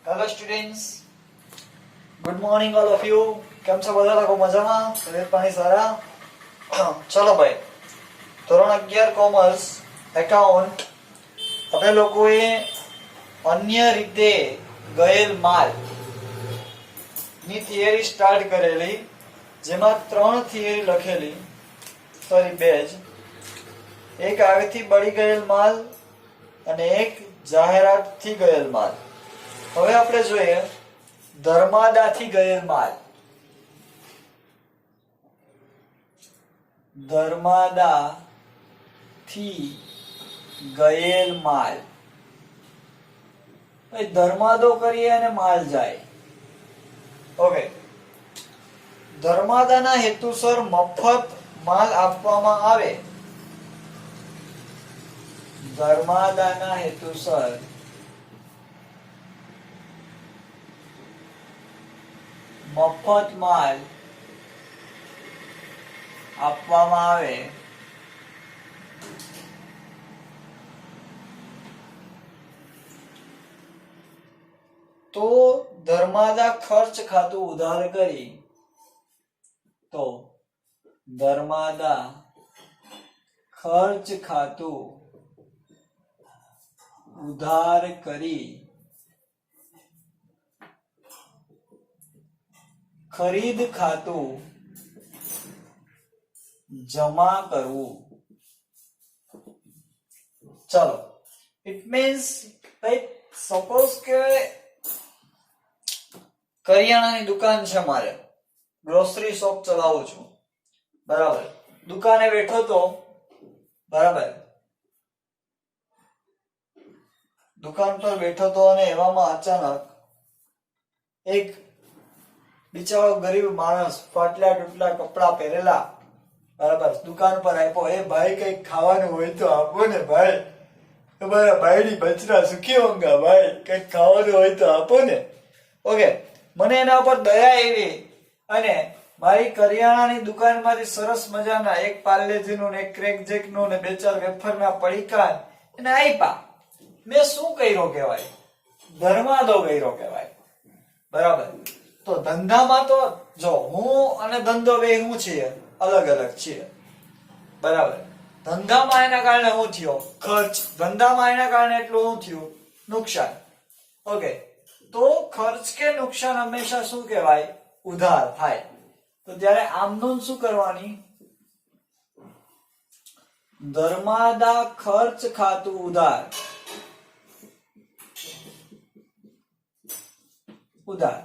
Hello students, good morning all of you. કેમ છો બધા લોકો? મજામાં? તબિયત પાણી સારા? ચલો ભાઈ, ધોરણ 11 કોમર્સ એકાઉન્ટ આપણે લોકોએ અન્ય રીતે ગયેલ માલ ની થિયરી સ્ટાર્ટ કરેલી, જેમાં 3 થિયરી લખેલી, સોરી 2 જ. એક આગથી બળી ગયેલ માલ અને એક જાહેરાતથી ગયેલ માલ. હવે આપણે જોઈએ ધર્માદાથી ગયેલ માલ. ધર્માદાથી ગયેલ માલ, ધર્માદો કરીએ અને માલ જાય. ઓકે, ધર્માદાના હેતુસર મફત માલ આપવામાં આવે. ધર્માદાના હેતુસર મફત માલ આપવામાં આવે તો ધર્માદા ખર્ચ ખાતું ઉધાર કરી, તો ધર્માદા ખર્ચ ખાતું ઉધાર કરી ખરીદ ખાતું જમા કરવું. ચલો, ઇટ મીન્સ સપોઝ કે કરિયાણાની દુકાન છે, મારે ગ્રોસરી શોપ ચલાવું છું, બરાબર. દુકાને બેઠો તો, બરાબર, દુકાન પર બેઠો તો અને એવામાં અચાનક એક બિચારો ગરીબ માણસ, ફાટલા તૂટલા કપડા પહેરેલા, બરાબર, દુકાન પર આપ્યો. એ ભાઈ કઈક ખાવાનું હોય તો આપો ને ભાઈ, તમારા ભાઈની બચરા સુખી હોંગા ભાઈ, કઈક ખાવાનું હોય તો આપો ને. ઓકે, મને એના ઉપર દયા આવી અને મારી કરિયાણાની દુકાનમાંથી સરસ મજાના એક પાર્લેજીનું ને એક ક્રેક જેકનું ને 2-4 વેફરના પડીકા એને આપ્યા. મેં શું કર્યો કહેવાય? ધર્માદો કર્યો કહેવાય, બરાબર. તો ધંધામાં તો જો હું અને ધંધો બે શું છીએ? અલગ અલગ છીએ, બરાબર. ધંધામાં એના કારણે શું થયો? ખર્ચ. ધંધામાં એના કારણે એટલું શું થયું? નુકસાન. ઓકે, તો ખર્ચ કે નુકસાન હંમેશા શું કહેવાય? ઉધાર થાય. તો ત્યારે આમનું શું કરવાની? ધર્માદા ખર્ચ ખાતું ઉધાર. ઉધાર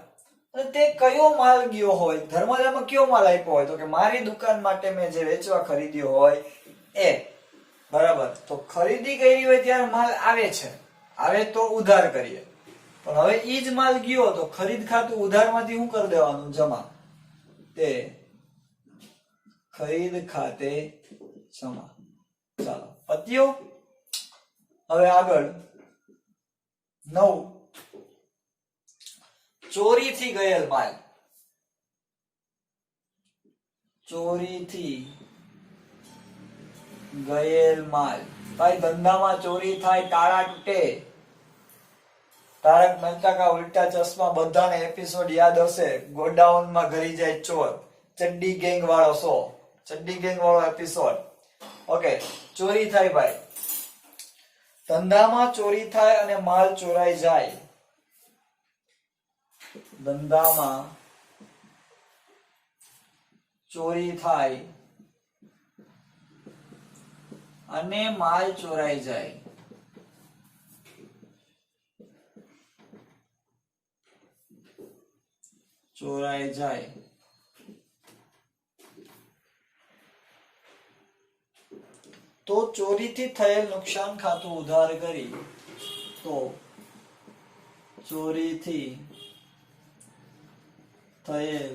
તે કયો માલ ગયો હોય? ધર્માદામાં કયો માલ આપ્યો હોય? તો કે મારી દુકાન માટે મેં જે વેચવા ખરીદ્યો હોય એ, બરાબર. તો ખરીદી કરી હોય ત્યારે માલ આવે છે, આવે તો ઉધાર કરીએ. પણ હવે ઈ જ માલ ગયો તો ખરીદ ખાતું ઉધારમાંથી શું કરી દેવાનું? જમા. તે ખરીદ ખાતે જમા. ચાલો, પત્યું. હવે આગળ 9, ચોરીથી ગયેલ માલ. ચોરીથી ગયેલ માલ. ભાઈ, ધંધામાં ચોરી થાય, તાળા તૂટે. તારક મહેતા કા ઉલ્ટા ચશ્મા બધાને એપિસોડ યાદ હશે. ગોડાઉનમાં ઘરી જાય ચોર, ચડ્ડી ગેંગ વાળો શો, ચડ્ડી ગેંગ વાળો એપિસોડ. ઓકે, ચોરી થાય ભાઈ, ધંધામાં ચોરી થાય અને માલ ચોરાઈ જાય. ધંધામાં ચોરી થાય અને માલ ચોરાઈ જાય. ચોરાઈ જાય તો ચોરીથી થયેલ નુકસાન ખાતું ઉધાર કરી. તો ચોરીથી થયેલ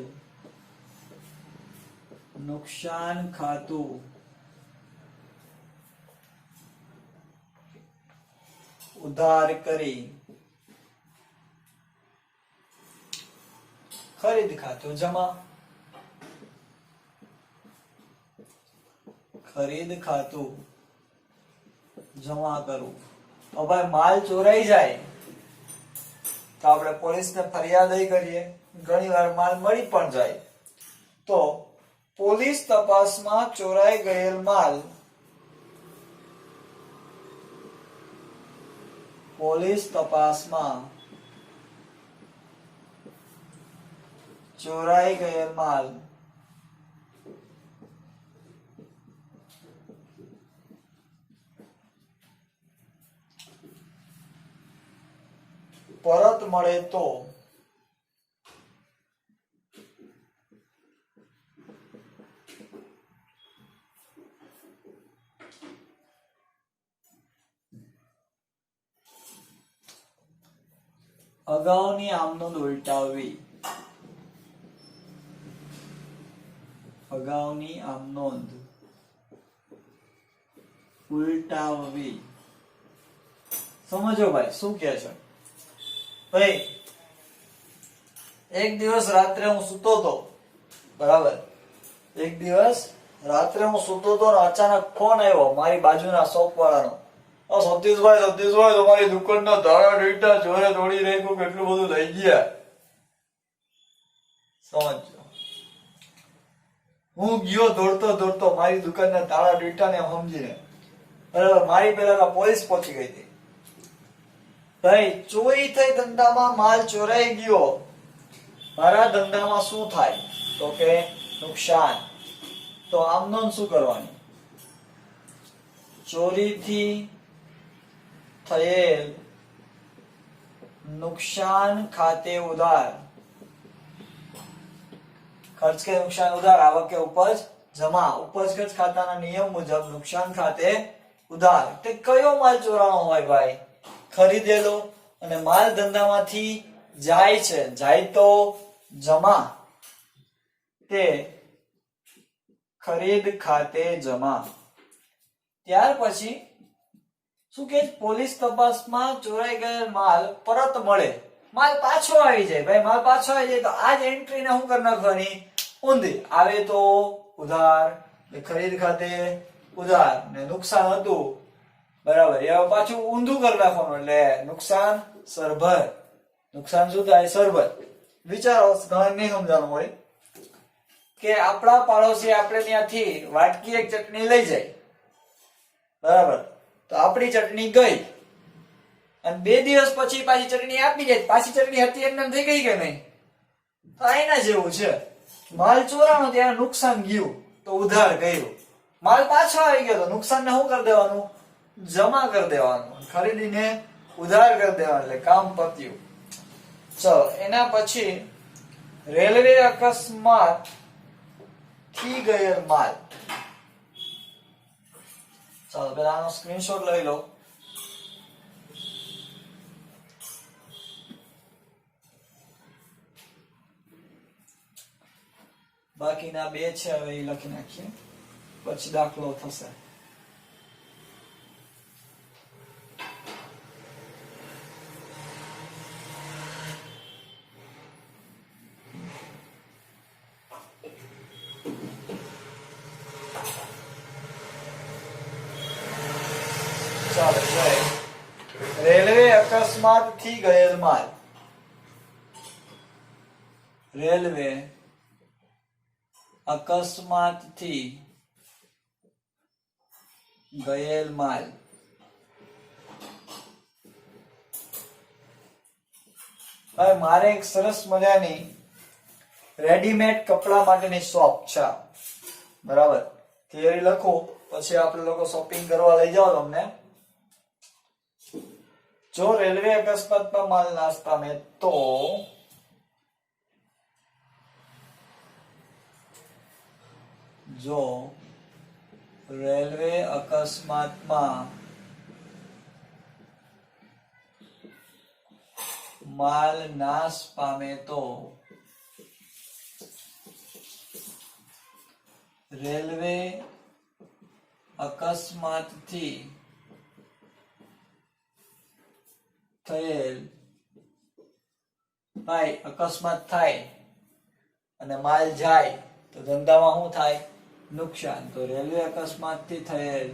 નુકસાન ખાતું ઉધાર કરી ખરીદ ખાતું જમા. ખરીદ ખાતું જમા કરવું. હવે માલ ચોરાઈ જાય તો આપણે પોલીસને ફરિયાદ કરીએ, ઘણીવાર માલ મળી પણ જાય. તો પોલીસ તપાસમાં ચોરાઈ ગયેલ માલ, પોલીસ તપાસમાં ચોરાઈ ગયેલ માલ પરત મળે તો અગાઉની આમનોંધ ઉલટાવવી, અગાઉની આમનોંધ ઉલટાવવી. સમજો ભાઈ શું કહે છે. ભાઈ એક દિવસ રાત્રે હું સૂતો તો, બરાબર, એક દિવસ રાત્રે હું સૂતો તો ને અચાનક ફોન આવ્યો મારી બાજુના શોપ વાળાનો. સતીશભાઈ તમારી દુકાનના તાળા ઢીટા ચોરે તોડી નાખ્યું, કેટલું બધું લઈ ગયા. સમજો, હું ગયો દોડતો મારી દુકાનના તાળા ઢીટા ને સમજીને, બરાબર. મારી પેલા પોલીસ પહોંચી ગઈ હતી. ભાઈ ચોરી થઈ, ધંધામાં માલ ચોરાઈ ગયો, મારા ધંધામાં શું થાય તો કે નુકસાન. તો આમનોંધ શું કરવાની? ચોરીથી થયેલ નુકસાન ખાતે ઉધાર, ખર્ચ કે નુકસાન ઉધાર, આવક કે ઉપજ જમા. ઉપજ ખર્ચ ખાતાના નિયમ મુજબ નુકસાન ખાતે ઉધાર. તે કયો માલ ચોરાણો હોય ભાઈ? ખરીદેલો. અને માલ ધંધામાંથી જાય છે, જાય તો જમા, તે ખરીદ ખાતે જમા. ત્યાર પછી શું કે પોલીસ તપાસમાં ચોરાઈ ગયેલ માલ પરત મળે, માલ પાછો આવી જાય. ભાઈ માલ પાછો આવી જાય તો આ જ એન્ટ્રીને શું કરી નાખવાની? ઊંધી. આવે તો ઉધાર, ખરીદ ખાતે ઉધાર, ને નુકસાન હતું, બરાબર, એ પાછું ઊંધું કરી નાખવાનું, એટલે નુકસાન સરભર. નુકસાન શું થાય? સરભર. વિચારો, ઘણા નહીં સમજાવવાનું હોય કે આપણા પાડોશી આપણે ત્યાંથી વાટકી એક ચટણી લઈ જાય, બરાબર, તો આપણી ચટણી ગઈ અને 2 દિવસ પછી પાછી ચટણી આપી જાય, પાછી ચટણી હતી એમને થઈ ગઈ કે નહીં? તો એના જેવું છે. માલ ચોરાણો ત્યાં નુકસાન ગયું તો ઉધાર કર્યું, માલ પાછો આવી ગયો તો નુકસાન ને શું કરી દેવાનું? જમા કરી દેવાનું, ખરીદીને ઉધાર કરી દેવાનું, એટલે કામ પત્યું. ચલો, એના પછી રેલવે અકસ્માત થી ગયેલ માલ. ચાલો પેલા આનો સ્ક્રીનશોટ લઈ લો. બાકીના 2 છે, હવે એ લખી નાખીએ, પછી દાખલો થશે. ચાલો, રેલવે અકસ્માત થી ગયેલ માલ. રેલવે અકસ્માતથી ગયેલ માલ. હવે મારે એક સરસ મજાની રેડીમેડ કપડા માટેની શોપ છે, બરાબર. થિયરી લખો, પછી આપણે લોકો શોપિંગ કરવા લઈ જાઓ તમને. જો રેલવે અકસ્માતમાં માલ નાશ પામે તો રેલવે અકસ્માતમાં માલ નાશ પામે તો રેલવે અકસ્માતથી થયેલ, ભાઈ અકસ્માત થાય અને માલ જાય તો ધંધામાં શું થાય? નુકસાન. તો રેલવે અકસ્માતથી થયેલ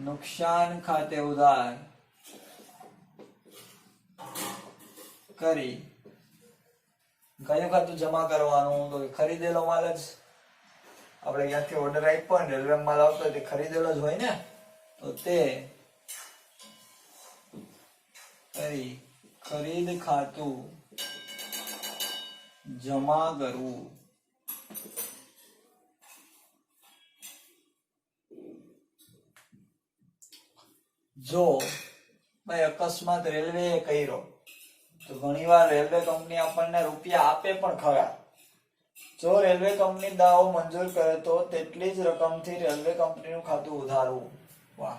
નુકસાન ખાતે ઉધાર, કરી કયું ખાતું જમા કરવાનું? તો ખરીદેલો માલ જ આપણે ક્યાંથી ઓર્ડર આપ્યો ને રેલવે માલ આવતો હોય તે ખરીદેલો જ હોય ને, તો તે કરી ખરીદ ખાતું જમા કરવું. જો ભાઈ અકસ્માત રેલવે કર્યો તો ઘણીવાર રેલવે કંપની આપણને રૂપિયા આપે પણ ખરા. જો રેલવે કંપની દાવો મંજૂર કરે તો તેટલી જ રકમથી રેલવે કંપનીનું ખાતું ઉધારવું. વાહ.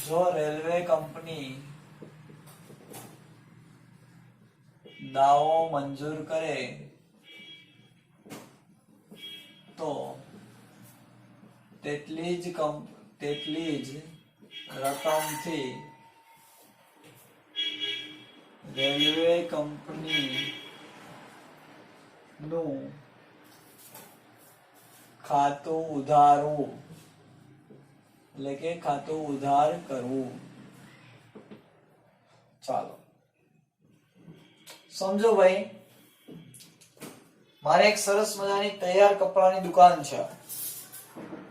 જો રેલવે કંપની દાવો મંજૂર કરે તો તેટલી જ રકમથી રેલવે કંપની નું ખાતું ઉધારવું, એટલે કે ખાતું ઉધાર કરવું. ચાલો સમજો ભાઈ, મારે એક સરસ મજાની તૈયાર કપડાની દુકાન છે.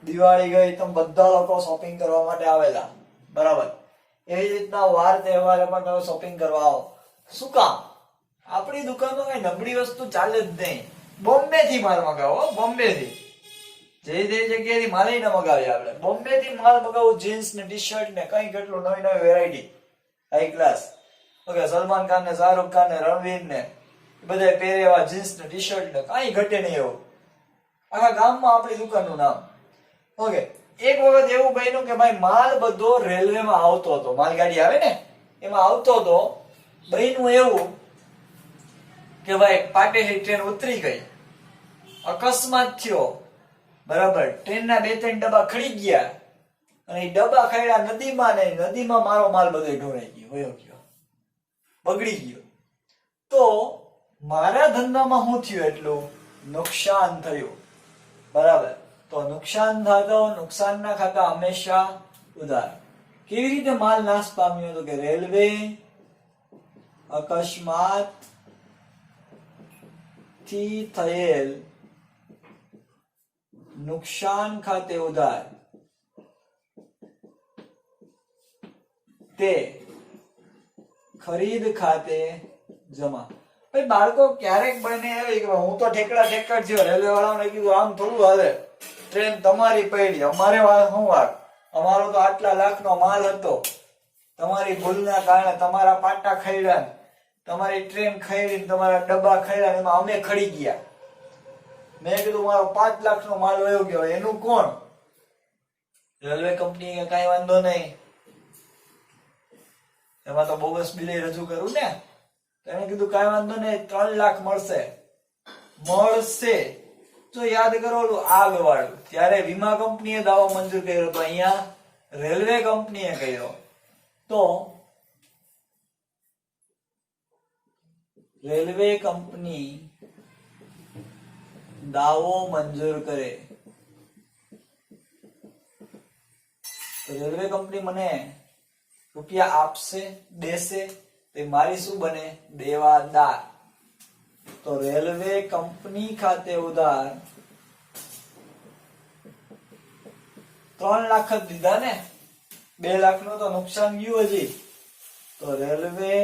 દિવાળી ગઈ તો બધા લોકો શોપિંગ કરવા માટે આવેલા, બરાબર. એવી રીતના વાર તહેવારે પણ તમે શોપિંગ કરવા આવો. શું કામ? આપણી દુકાનમાં કઈ નબળી વસ્તુ ચાલે જ નહીં. બોમ્બે થી માલ મગાવો, બોમ્બે થી. જે જગ્યાએથી માલ ન મગાવીએ આપણે, બોમ્બે થી માલ મગાવું. જીન્સ ને ટી શર્ટ ને કઈ કેટલું નવી નવી variety, high class. Okay, Salman Khan ને શાહરુખ ખાન ને રણવીર ને બધા પહેરે એવા જીન્સ ને ટી શર્ટ ને કઈ ઘટે નહીં એવું. આખા ગામમાં આપણી દુકાનનું નામ. ઓકે, એક વખત એવું બન્યું કે ભાઈ માલ બધો રેલવે માં આવતો હતો, માલગાડી આવે ને એમાં આવતો હતો. બન્યું એવું કે ભાઈ પાટેથી ટ્રેન ઉતરી ગઈ, અકસ્માત થયો, બરાબર. ટ્રેનના 2-3 ડબ્બા ખડી ગયા અને એ ડબ્બા ખડ્યા નદીમાં, ને નદીમાં મારો માલ બધો ઢોળાઈ ગયો, વયો ગયો, બગડી ગયો. તો મારા ધંધામાં શું થયું? એટલું નુકસાન થયું, બરાબર. તો નુકસાન થતો, નુકસાનના ખાતા હંમેશા ઉધાર. કેવી રીતે માલ નાશ પામ્યો? તો કે રેલવે અકસ્માત થી થયેલ નુકસાન ખાતે ઉધાર, તે ખરીદ ખાતે જમા. ભાઈ બાળકો ક્યારેક બને એવી કે હું તો ઠેકડા ઠેકડ થયો, રેલવે વાળાને કીધું આમ થોડું હાલે, ટ્રેન તમારી પડી, અમારે શું વાત, અમારો તો આટલા લાખનો માલ હતો, તમારી ભૂલના કારણે તમારા પાટા ખડ્યા, તમારી ટ્રેન ખડી, તમારા ડબ્બા ખડ્યા, એમાં અમે ખડી ગયા. મેં કીધું મારો 5 લાખનો માલ વયો ગયો, એનું કોણ? રેલવે કંપની કઈ વાંધો નહીં, એમાં તો બોગસ બિલ રજૂ કરું ને. એને કીધું કઈ વાંધો નહીં, 3 લાખ મળશે. જો યાદ કરો આગ વાળું, ત્યારે વીમા કંપનીએ દાવો મંજૂર કર્યો તો અહીંયા રેલવે કંપનીએ કર્યો. તો રેલવે કંપની દાવો મંજૂર કરે તો રેલવે કંપની મને રૂપિયા આપશે, દેશે, તે મારી શું બને? દેવાદાર. તો રેલવે કંપની ખાતે ઉધાર 3 લાખ જ દીધા ને, 2 લાખનું તો નુકસાન ગયું હજી. તો રેલવે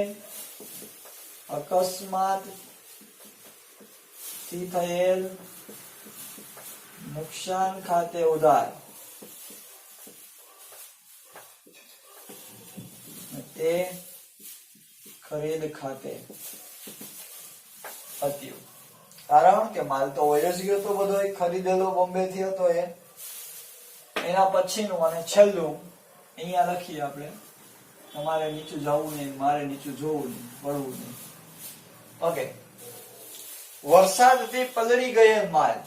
અકસ્માત થી થયેલ નુકસાન ખાતે ઉધાર, તે ખરીદ ખાતે હતું. કારણ કે માલ તો હોય જ ગયો તો બધો ખરીદેલો બોમ્બે થી હતો. એના પછીનું અને છેલ્લું અહીંયા લખીએ આપણે. તમારે નીચું જવું નહીં, મારે નીચું જોવું નહીં, પડવું નહીં. ઓકે, વરસાદથી પલળી ગયેલ માલ.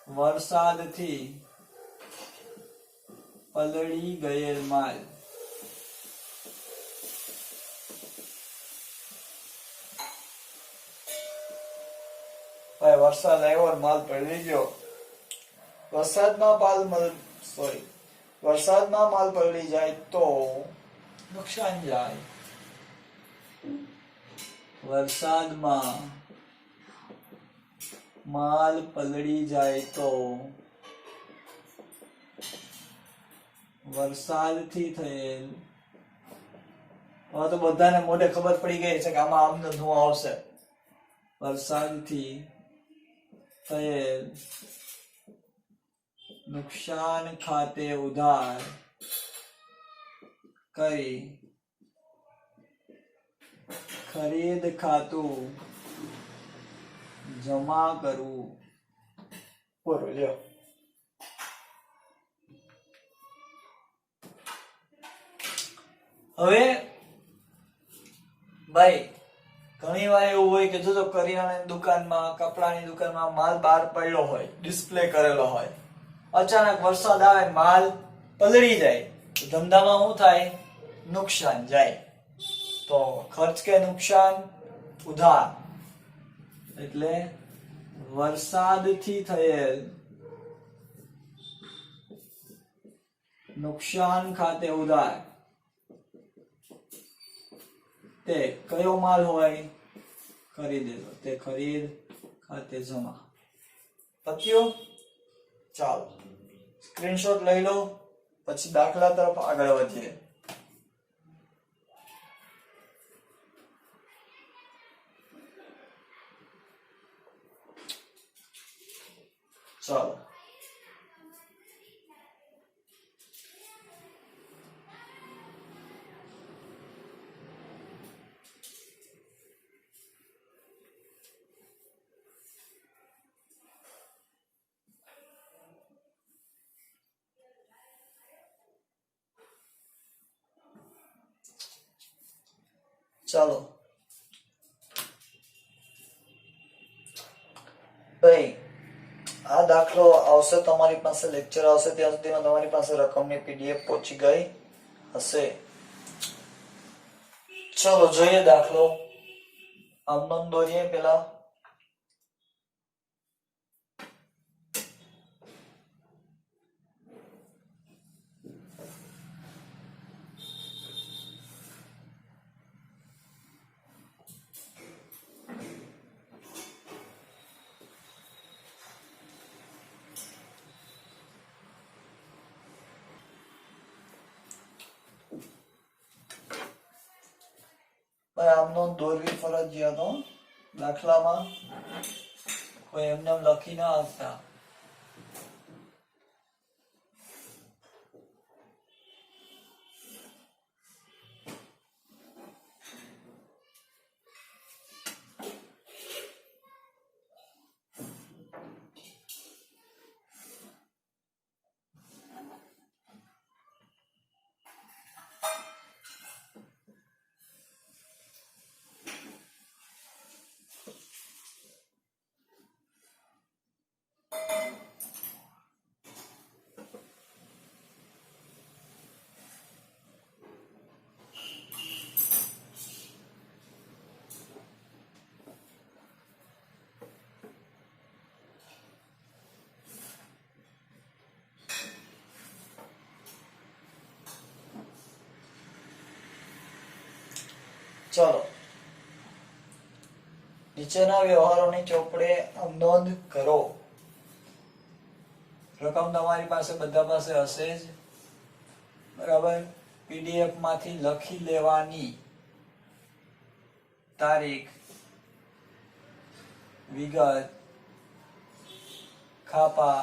વરસાદથી પલળી ગયેલ માલ. ભાઈ વરસાદ આવ્યો, માલ પલળી ગયો. વરસાદમાં માલ પલળી જાય તો નુકસાન જાય. વરસાદમાં માલ પલળી જાય તો વરસાદથી થયેલ, હવે તો બધાને મોઢે ખબર પડી ગઈ છે કે આમાં આમનો ધુઓ આવશે. વરસાદથી થયેલ નુકસાન ખાતે ઉધાર કરી ખરીદ ખાતું જમા કરવું. પૂરું લ્યો. હવે ભાઈ ઘણી વાર એવું હોય કે જો કરિયાણાની દુકાનમાં, કપડાની દુકાનમાં માલ બહાર પડ્યો હોય, ડિસ્પ્લે કરેલો હોય, અચાનક વરસાદ આવે, માલ પલળી જાય, તો ધંધામાં શું થાય? નુકસાન જાય. તો ખર્ચ કે નુકસાન? ઉધાર. એટલે વરસાદથી થયેલ નુકસાન ખાતે ઉધાર. તે કયો માલ હોય? ખરીદેલો. તે ખરીદ ખાતે જમા. પત્યો? ચાલો સ્ક્રીનશોટ લઈ લો, પછી દાખલા તરફ આગળ વધીએ. ચાલો ચાલો ભાઈ, આ દાખલો આવશે, તમારી પાસે લેક્ચર આવશે ત્યાં સુધીમાં તમારી પાસે રકમની પીડીએફ પહોંચી ગઈ હશે. ચલો જોઈએ દાખલો. આમ નોંધ દોરીએ પેલા. આમનો દોરવી ફરજિયાત હો. દાખલામાં કોઈ એમને લખી ના આપતા. ચલો નીચેના વ્યવહારોની ચોપડે નોંધ કરો. રકમ તમારી પાસે બધા પાસે હશે જ, બરાબર. પીડીએફ માંથી લખી લેવાની. તારીખ, વિગત, ખાપા,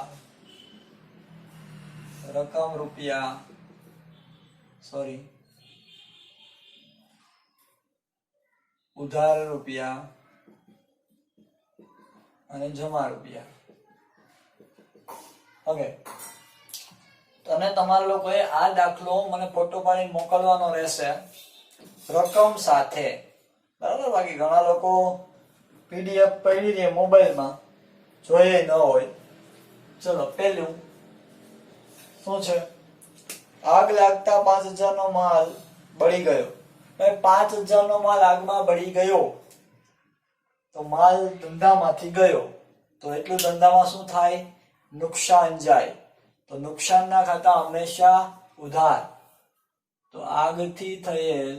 રકમ રૂપિયા, ઉધાર રૂપિયા અને જમા રૂપિયા. ઓકે, અને તમારા લોકોએ આ દાખલો મને ફોટો પાડીને મોકલવાનો રહેશે રકમ સાથે, બરાબર. બાકી ઘણા લોકો પીડીએફ પડી રહે મોબાઈલમાં, જોઈએ ન હોય. ચલો પહેલું શું છે? આગ લાગતા 5000 નો માલ બળી ગયો. 5000 નો માલ આગમાં બળી ગયો તો માલ ધંધામાંથી ગયો, તો એટલું ધંધામાં શું થાય? નુકસાન જાય. તો નુકસાનના ખાતા હંમેશા ઉધાર. તો આગથી થયેલ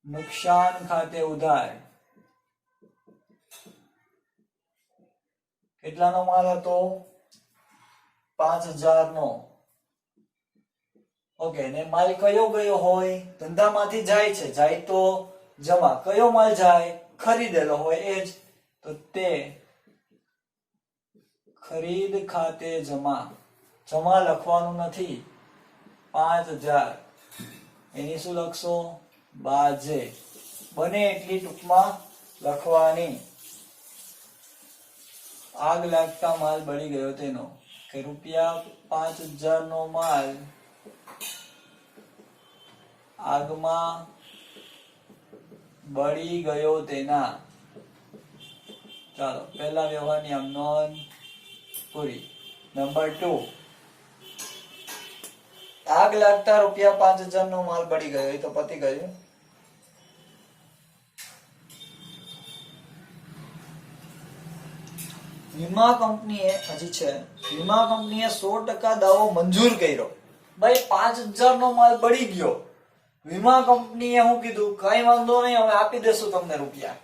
નુકસાન ખાતે ઉધાર કેટલાનો માલ હતો 5000 નો. ઓકે, ને માલ કયો ગયો હોય? ધંધામાંથી જાય છે, જાય તો જમા. કયો માલ જાય? ખરીદેલો હોય એ જ, તો તે ખરીદ ખાતે જમા. જમા લખવાનું નથી, 5000 એની શું લખશો? બાજે. બને એટલી ટૂંકમાં લખવાની. આગ લાગતા માલ બળી ગયો તેનો, કે ₹5000 નો માલ આગમાં બળી ગયો તેના. ચાલો, પહેલા વ્યવહારની આમ નોંધ પૂરી. નંબર 2, આગ લાગતા ₹5000 નો માલ બળી ગયો, એ તો પતી ગયું. વીમા કંપનીએ હજી છે, વીમા કંપનીએ 100% દાવો મંજૂર કર્યો. ભાઈ 5000 નો માલ બળી ગયો, વીમા કંપનીએ શું કીધું? કઈ વાંધો નહીં, હવે આપી દેશું તમને રૂપિયા.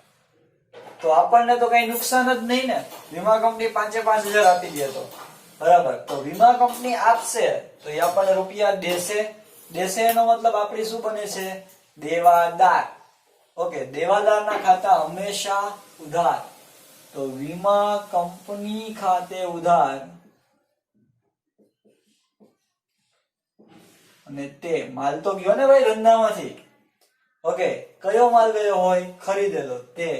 તો આપણને તો કઈ નુકસાન જ નહીં ને. વીમા કંપની 5000 આપી દે તો બરાબર. તો વીમા કંપની આપશે તો એ આપણને રૂપિયા દેશે. દેશે એનો મતલબ આપણી શું બને છે? દેવાદાર. ઓકે, દેવાદારના ખાતા હંમેશા ઉધાર. તો વીમા કંપની ખાતે ઉધાર અને તે માલ તો ગયો ને ભાઈ ધંધામાંથી. ઓકે, કયો માલ ગયો હોય? ખરીદેલો. તે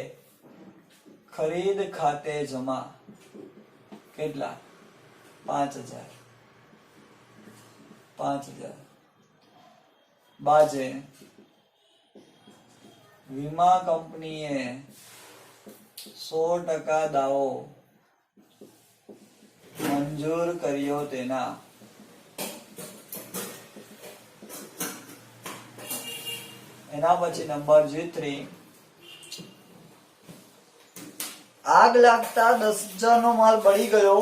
ખરીદ ખાતે જમા. કેટલા? 5000. બાજે વીમા કંપનીએ 100% દાવો મંજૂર કર્યો તેના. એના પછી નંબર 3, આગ લાગતા 10000 નો માલ બળી ગયો,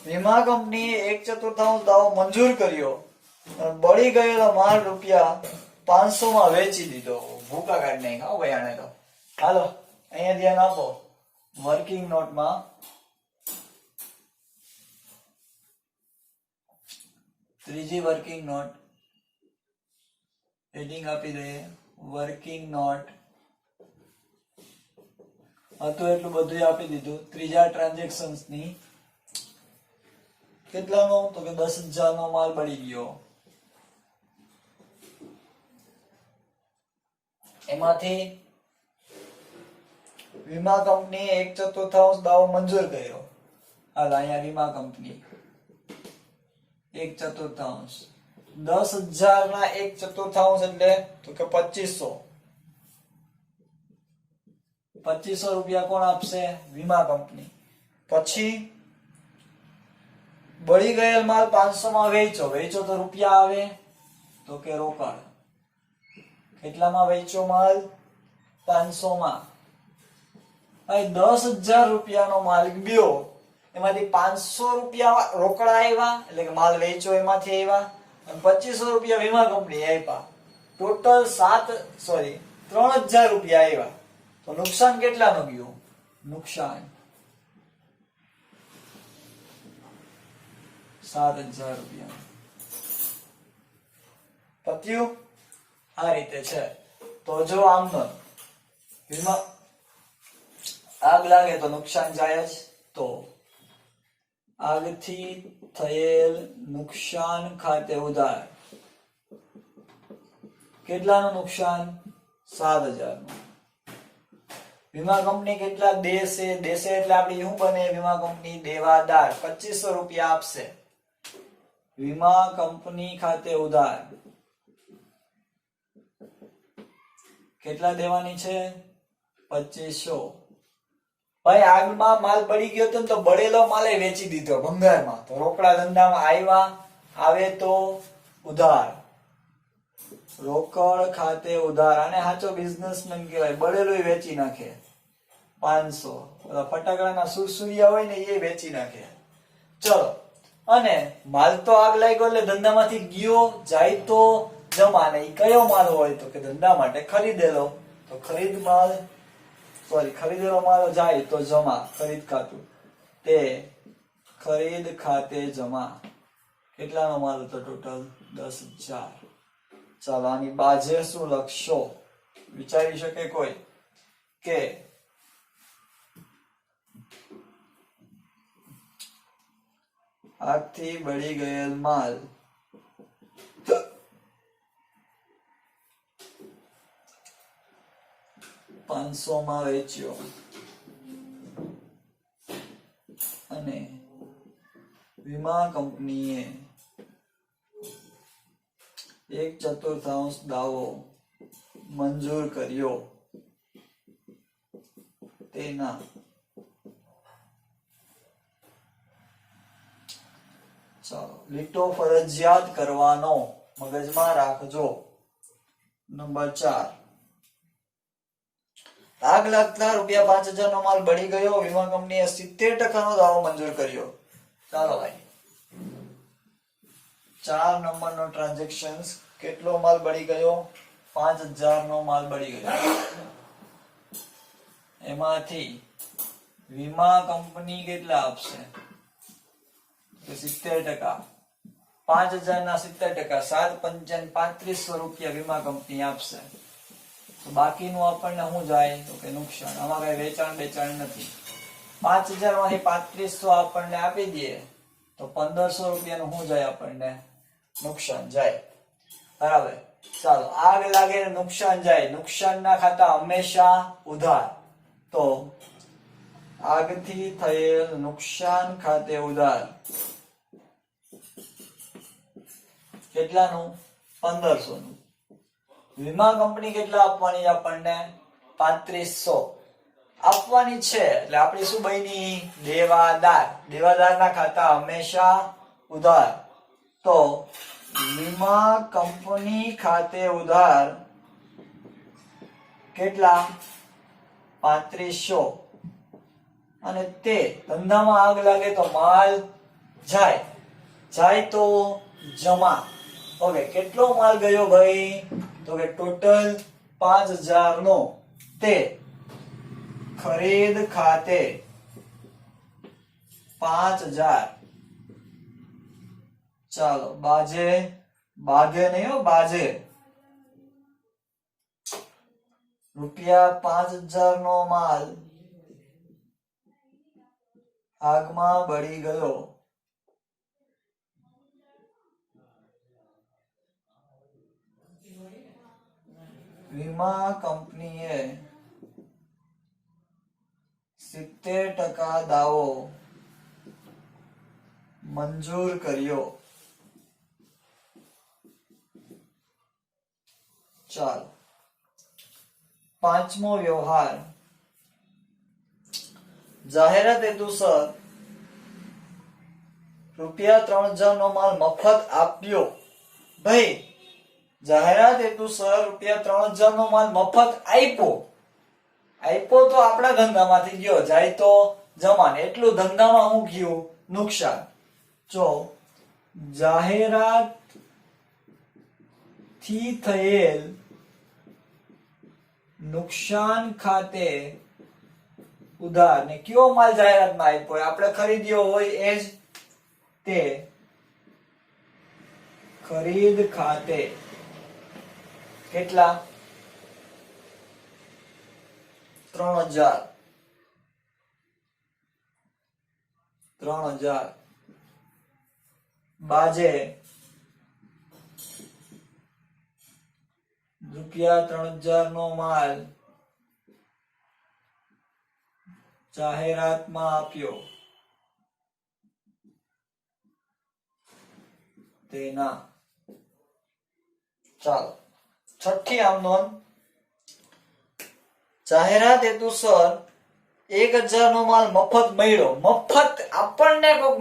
વીમા કંપનીએ 1/4 દાવો મંજૂર કર્યો, બળી ગયેલો માલ ₹500 માં વેચી દીધો. ભૂકા કાઢી નાખ્યા ભાઈ આને તો. હાલો અહીંયા ધ્યાન આપો. વર્કિંગ નોટમાં ત્રીજી વર્કિંગ નોટ હેડિંગ આપી દઈએ. વર્કિંગ નોટ હતું એટલું બધું આપી દીધું. ત્રીજા ટ્રાન્ઝેક્શન્સ ની કેટલાનો? તો કે 10000 નો માલ બળી ગયો, એમાંથી વીમા કંપનીએ 1/4 દાવો મંજૂર કર્યો. હાલ અહીંયા વીમા કંપની 1/4, 10000 ના 1/4 એટલે તો કે 2500 રૂપિયા કોણ આપશે? વીમા કંપની. પછી બળી ગયેલ માલ 500 માં વેચો. વેચો તો રૂપિયા આવે, તો કે રોકડ. કેટલામાં વેચો માલ? 500 માં. ભાઈ 10000 રૂપિયાનો માલ ગયો, એમાંથી 500 રૂપિયા રોકડા આવ્યા, એટલે કે માલ વેચો એમાંથી આવ્યા, અને 2500 રૂપિયા વીમા કંપની આપ્યા. ટોટલ 3000 રૂપિયા આવ્યા. તો નુકસાન કેટલાનું ગયું? નુકસાન 7000 રૂપિયા. પત્યું? આ રીતે છે. તો જો આમ વીમા આગ લાગે તો નુકસાન જાય જ. તો આગથી થયેલ નુકસાન ખાતે ઉધાર. કેટલાનું નુકસાન? 7000 નું. વીમા કંપની કેટલા દેશે? દેશે એટલે આપડી શું બને? વીમા કંપની દેવાદાર. 2500 રૂપિયા આપશે. વીમા કંપની ખાતે ઉધાર કેટલા દેવાની છે? 2500. ભાઈ આગમાં માલ બળી ગયો તો બળેલો માલ વેચી દીધો ભંગારમાં. તો રોકડા ધંધામાં આવ્યા, આવે તો ઉધાર. રોકડ ખાતે ઉધાર. આને સાચો બિઝનેસમેન કહેવાય. બળેલું વેચી નાખે. 500 ફટાકડાના સુરસુરિયા હોય ને એ વેચી નાખે. ચલો, અને માલ તો આગ લાગ્યો એટલે ધંધામાંથી ગયો, જાય તો જમા ને ઈ કયો માલ હોય તો કે ધંધા માટે ખરીદેલો, તો ખરીદેલો માલ જાય તો જમા, ખરીદ ખાતું, તે ખરીદ ખાતે જમા. કેટલાનો માલ હતો ટોટલ? 10,000. ચાલો આની બાજે શું લખશો? વિચારી શકે કોઈ કે આગથી બળી ગયેલ માલ $500 વેચ્યો અને વીમા કંપનીએ 1/4 દાવો મંજૂર કર્યો, તેના ચાલો લીટો ફરજિયાત કરવાનો, મગજમાં રાખજો. નંબર 4, આગ લાગતા ₹5,000 નો માલ બળી ગયો, વીમા કંપનીએ 70% નો દાવો મંજૂર કર્યો. ચાલો ભાઈ 4 નંબરનો ટ્રાન્ઝેક્શન્સ. કેટલો માલ બળી ગયો? 5,000 નો માલ બળી ગયો. એમાંથી વીમા કંપની કેટલા આપશે? 70%. 5,000 ના 70%, 7,535 રૂપિયા વીમા કંપની આપશે. તો બાકીનું આપણને શું જાય તો કે નુકસાન. આમાં કઈ વેચાણ નથી. 5,000 માંથી 3500 આપણને આપી દઈએ તો 1,500 રૂપિયાનું શું જાય? આપણને નુકસાન જાય. બરાબર. ચાલો આગ લાગે ને નુકસાન જાય, નુકસાનના ખાતા હંમેશા ઉધાર. તો આગથી થયેલ નુકસાન ખાતે ઉધાર. કેટલાનું? 1,500 નું. વીમા કંપની કેટલા આપવાની? આપણને 3500 આપવાની છે. એટલે આપણી શું બની? દેવાદાર. દેવાદારના ખાતા હંમેશા ઉધાર. તો વીમા કંપની ખાતે ઉધાર કેટલા? 3500. અને તે ધંધામાં આગ લાગે તો માલ જાય તો જમા. ઓકે, કેટલો માલ ગયો ભાઈ? તો કે ટોટલ 5,000 નો, તે ખરીદ ખાતે 5,000. ચાલો બાજે નહીં હો, બાજે ₹5,000 નો માલ આગમાં બળી ગયો. વીમા કંપનીએ 70% દાવો મંજૂર કર્યો. ચાલો 5મો વ્યવહાર. જાહેરાત હેતુસર ₹3,000 નો માલ મફત આપ્યો. ભાઈ જાહેરાત હેતુસર ₹3,000 નો માલ મફત આપ્યો તો આપણા ધંધામાંથી ગયો, જાય તો જમાન. એટલું ધંધામાં હું ગયું? નુકસાન. જો જાહેરાત થી થયેલ નુકસાન ખાતે ઉધાર. ને કયો માલ જાહેરાતમાં આપ્યો? આપણે ખરીદ્યો હોય એ જ, તે ખરીદ ખાતે કેટલા? 3,000. બાજે ₹3,000 નો માલ જાહેરાતમાં આપ્યો, તેના. ચાલો છઠ્ઠી આમ નોંધ. જાહેરાત હેતુસર 1,000 નો માલ મફત મળ્યો. મફત આપણને કોઈક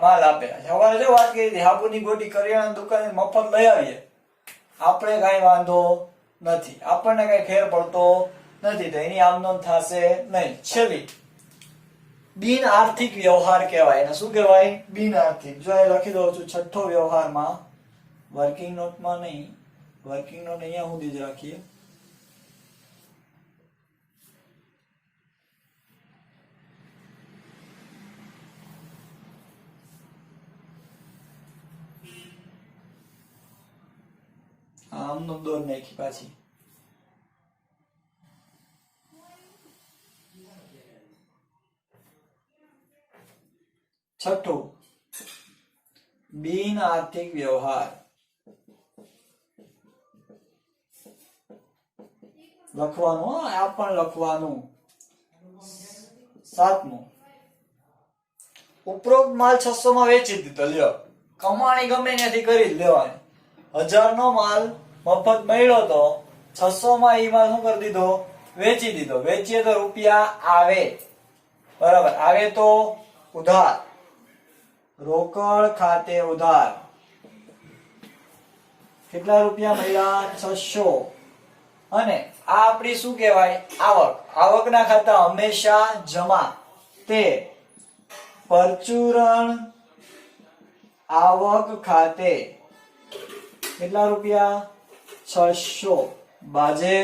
માલ આપે. સવારે જો વાત કરી હતી, હાબુની ગોટી કરિયાણા દુકાને મફત લઈ આવીએ, આપણે કઈ વાંધો નથી, આપણને કઈ ફેર પડતો નથી, તો એની આમ નોંધ થશે નહીં. છેલ્લી બિન આર્થિક વ્યવહાર કહેવાય. એને શું કહેવાય? બિન આર્થિક. જો એ લખી દઉં છું છઠ્ઠો વ્યવહારમાં, વર્કિંગ નોટમાં નહીં, વર્કિંગ નોટ અહીંયા સુધી જ રાખીએ. આમનો દોર નાખી પાછી. છઠ્ઠું, બિન આર્થિક વ્યવહાર. લખવાનું, આ પણ લખવાનું. સાતમું, ઉપરોક્ત માલ 600 માં વેચી દીધો. લ્યો, કમાણી ગમે ત્યાંથી કરી જ લેવાની. 1000 નો માલ મફત મળ્યો તો 600 માં ઈ માલ શું કરી દીધો? વેચી દીધો. વેચીએ તો રૂપિયા આવે. બરાબર, આવે તો ઉધાર. રોકડ ખાતે ઉધાર. કેટલા રૂપિયા મળ્યા? 600. અને આ આપણી શું કહેવાય? આવક. આવકના ખાતા હંમેશા જમા. તે પરચુરણ આવક ખાતે કેટલા રૂપિયા? 600. બાજે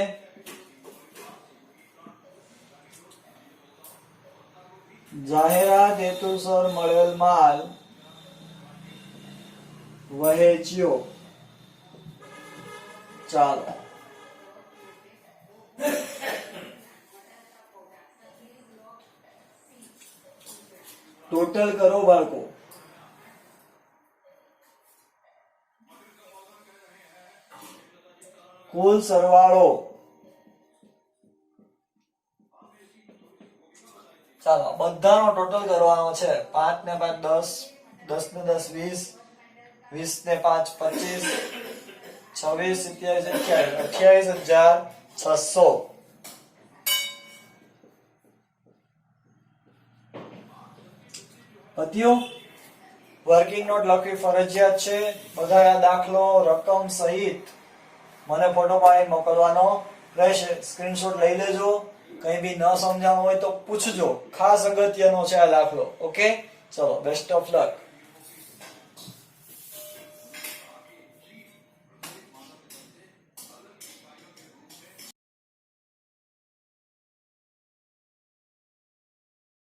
જાહેરાત હેતુસર મળેલ માલ વહેંચ્યો. ચાલો, ટોટલ કરો બાળકો. કુલ સરવાળો. ચાલો, બધાનો ટોટલ કરવાનો છે. 5 ને 5 10, 10 ને 10 20, 20 ને 5 25, 26 27 28,600. પત્યું? વર્કિંગ નોટ લખવી ફરજિયાત છે. બધા દાખલો રકમ સહિત મને ફોટો પાડી મોકલવાનો રહેશે. સ્ક્રીનશોટ લઈ લેજો. કઈ બી ન સમજાણું હોય તો પૂછજો. ખાસ અગત્યનો છે આ દાખલો. ઓકે, ચલો, બેસ્ટ ઓફ લક.